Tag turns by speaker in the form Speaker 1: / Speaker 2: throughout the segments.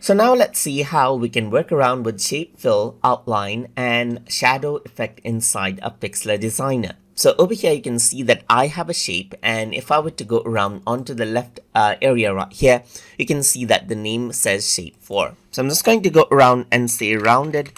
Speaker 1: So now let's see how we can work around with shape fill, outline, and shadow effect inside a Pixlr Designer. So over here you can see that I have a shape, and if I were to go around onto the left area right here, you can see that the name says shape 4. So I'm just going to go around and say rounded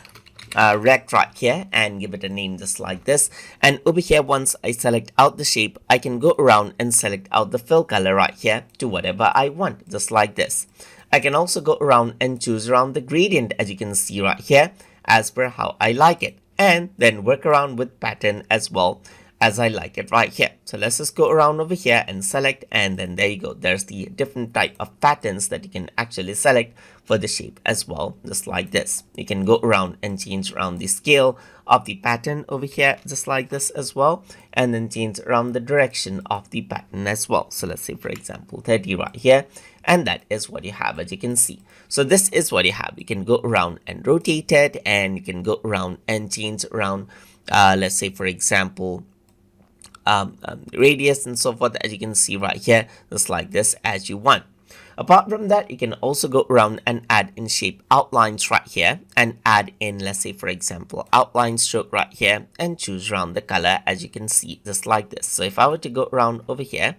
Speaker 1: rect right here and give it a name just like this. And over here, once I select out the shape, I can go around and select out the fill color right here to whatever I want, just like this. I can also go around and choose around the gradient, as you can see right here, as per how I like it, and then work around with pattern as well as I like it right here. So let's just go around over here and select, and then there you go. There's the different type of patterns that you can actually select for the shape as well, just like this. You can go around and change around the scale of the pattern over here, just like this as well, and then change around the direction of the pattern as well. So let's say, for example, 30 right here, and that is what you have, as you can see. So this is what you have. You can go around and rotate it, and you can go around and change around, let's say, for example, radius and so forth, as you can see right here, just like this, as you want. Apart from that, you can also go around and add in shape outlines right here, and add in, let's say, for example, outline stroke right here, and choose around the color, as you can see, just like this. So if I were to go around over here,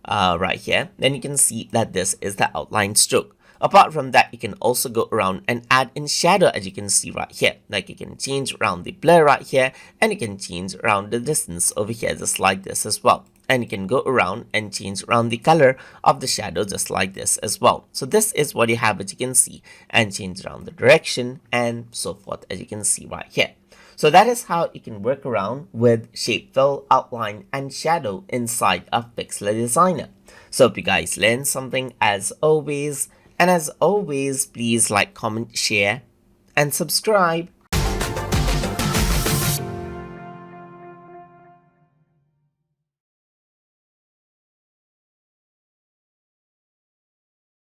Speaker 1: right here, then you can see that this is the outline stroke. Apart from that, you can also go around and add in shadow, as you can see right here. Like, you can change around the blur right here, and you can change around the distance over here, just like this as well. And you can go around and change around the color of the shadow, just like this as well. So this is what you have, as you can see, and change around the direction and so forth, as you can see right here. So that is how you can work around with shape fill, outline, and shadow inside of Pixlr Designer. So hope you guys learned something as always. And as always, please like, comment, share, and subscribe.